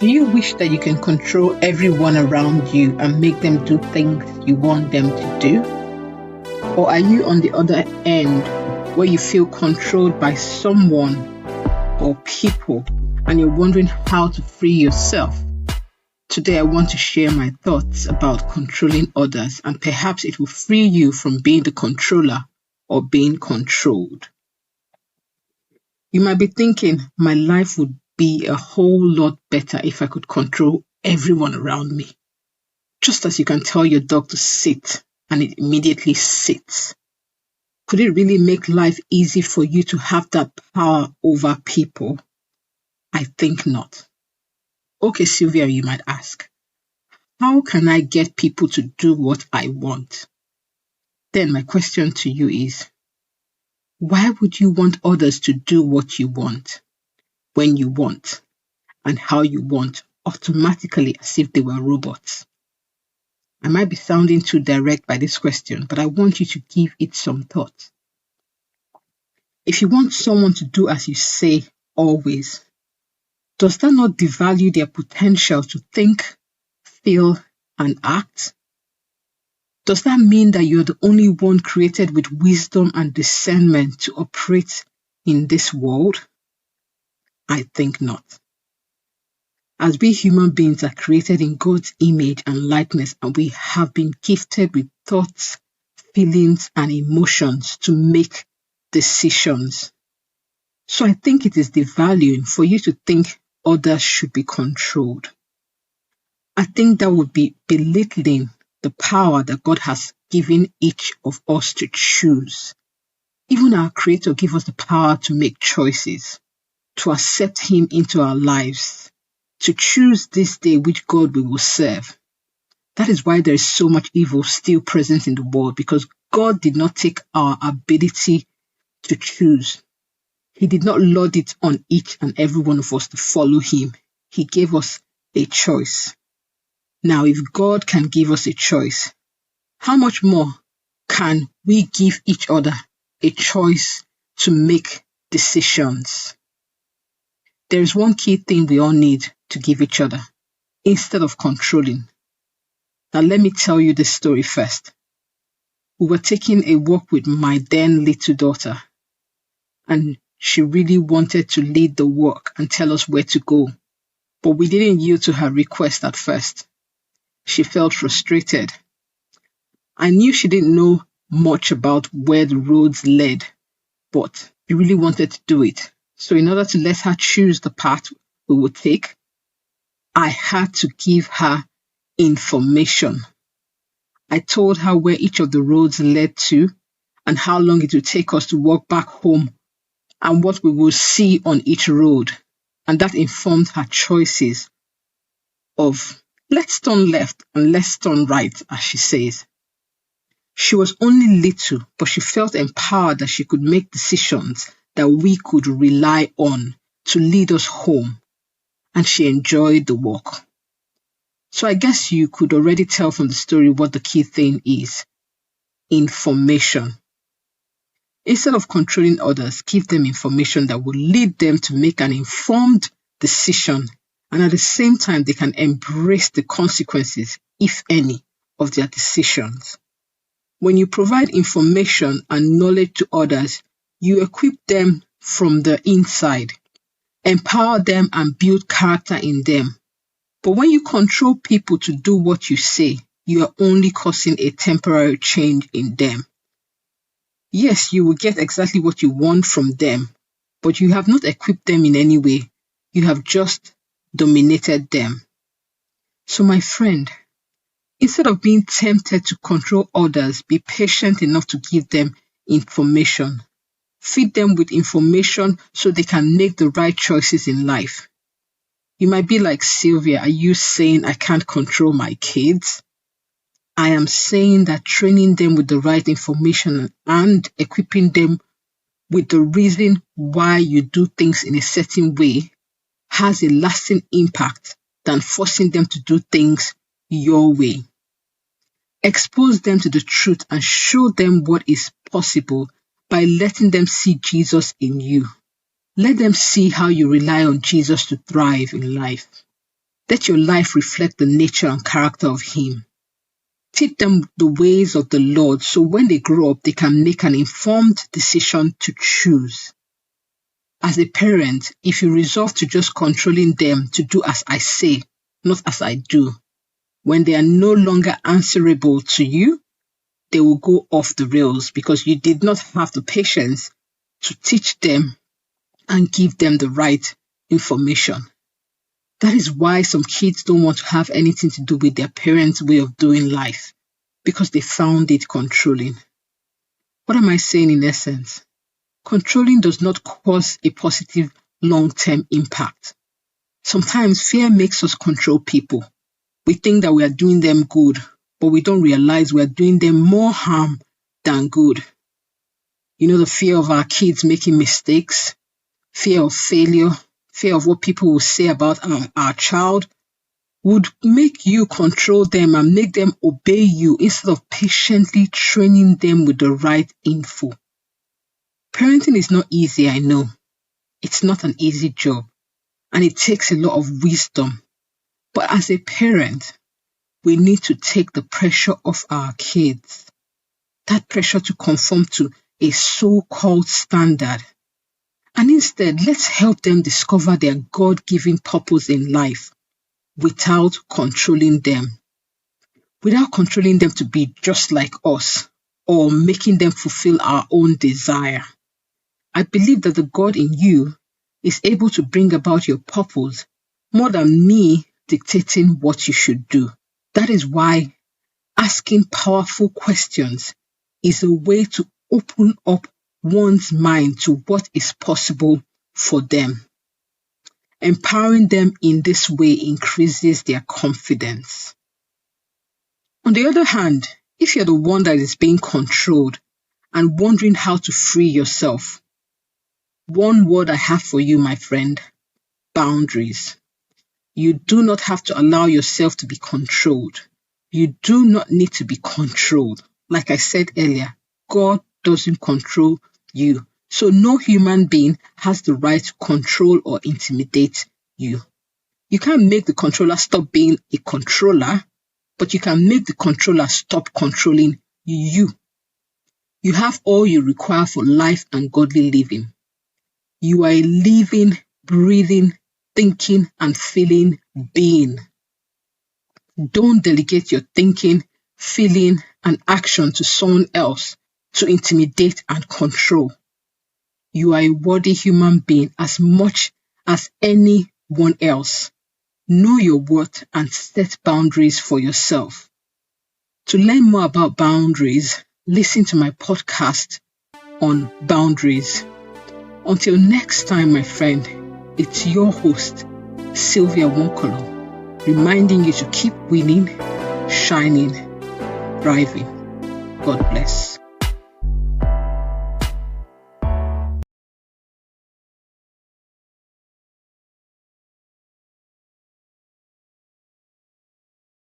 Do you wish that you can control everyone around you and make them do things you want them to do? Or are you on the other end where you feel controlled by someone or people and you're wondering how to free yourself? Today I want to share my thoughts about controlling others, and perhaps it will free you from being the controller or being controlled. You might be thinking, my life would be a whole lot better if I could control everyone around me. Just as you can tell your dog to sit and it immediately sits. Could it really make life easy for you to have that power over people? I think not. Okay, Sylvia, you might ask, how can I get people to do what I want? Then my question to you is, why would you want others to do what you want, when you want, and how you want, automatically as if they were robots? I might be sounding too direct by this question, but I want you to give it some thought. If you want someone to do as you say always, does that not devalue their potential to think, feel, and act? Does that mean that you're the only one created with wisdom and discernment to operate in this world? I think not. As we human beings are created in God's image and likeness, and we have been gifted with thoughts, feelings, and emotions to make decisions. So I think it is devaluing for you to think others should be controlled. I think that would be belittling the power that God has given each of us to choose. Even our Creator gave us the power to make choices, to accept Him into our lives, to choose this day which God we will serve. That is why there is so much evil still present in the world, because God did not take our ability to choose. He did not load it on each and every one of us to follow Him. He gave us a choice. Now, if God can give us a choice, how much more can we give each other a choice to make decisions? There is one key thing we all need to give each other instead of controlling. Now, let me tell you this story first. We were taking a walk with my then little daughter, and she really wanted to lead the walk and tell us where to go, but we didn't yield to her request at first. She felt frustrated. I knew she didn't know much about where the roads led, but she really wanted to do it. So in order to let her choose the path we would take, I had to give her information. I told her where each of the roads led to and how long it would take us to walk back home and what we would see on each road. And that informed her choices of let's turn left and let's turn right, as she says. She was only little, but she felt empowered that she could make decisions that we could rely on to lead us home, and she enjoyed the walk. So I guess you could already tell from the story what the key thing is: information. Instead of controlling others, give them information that will lead them to make an informed decision, and at the same time they can embrace the consequences, if any, of their decisions. When you provide information and knowledge to others, you equip them from the inside, empower them and build character in them. But when you control people to do what you say, you are only causing a temporary change in them. Yes, you will get exactly what you want from them, but you have not equipped them in any way. You have just dominated them. So my friend, instead of being tempted to control others, be patient enough to give them information. Feed them with information so they can make the right choices in life. You might be like, Sylvia, are you saying I can't control my kids? I am saying that training them with the right information and equipping them with the reason why you do things in a certain way has a lasting impact than forcing them to do things your way. Expose them to the truth and show them what is possible by letting them see Jesus in you. Let them see how you rely on Jesus to thrive in life. Let your life reflect the nature and character of Him. Teach them the ways of the Lord so when they grow up, they can make an informed decision to choose. As a parent, if you resolve to just controlling them to do as I say, not as I do, when they are no longer answerable to you, they will go off the rails because you did not have the patience to teach them and give them the right information. That is why some kids don't want to have anything to do with their parents' way of doing life because they found it controlling. What am I saying in essence? Controlling does not cause a positive long-term impact. Sometimes fear makes us control people. We think that we are doing them good, but we don't realize we are doing them more harm than good. You know, the fear of our kids making mistakes, fear of failure, fear of what people will say about our child would make you control them and make them obey you instead of patiently training them with the right info. Parenting is not easy, I know. It's not an easy job, and it takes a lot of wisdom. But as a parent, we need to take the pressure off our kids. That pressure to conform to a so-called standard. And instead, let's help them discover their God-given purpose in life without controlling them. Without controlling them to be just like us or making them fulfill our own desire. I believe that the God in you is able to bring about your purpose more than me dictating what you should do. That is why asking powerful questions is a way to open up one's mind to what is possible for them. Empowering them in this way increases their confidence. On the other hand, if you're the one that is being controlled and wondering how to free yourself, one word I have for you, my friend: boundaries. You do not have to allow yourself to be controlled. You do not need to be controlled. Like I said earlier, God doesn't control you. So no human being has the right to control or intimidate you. You can't make the controller stop being a controller, but you can make the controller stop controlling you. You have all you require for life and godly living. You are a living, breathing, thinking, and feeling being. Don't delegate your thinking, feeling, and action to someone else to intimidate and control. You are a worthy human being as much as anyone else. Know your worth and set boundaries for yourself. To learn more about boundaries, listen to my podcast on boundaries. Until next time, my friend, it's your host, Sylvia Wonkolo, reminding you to keep winning, shining, thriving. God bless.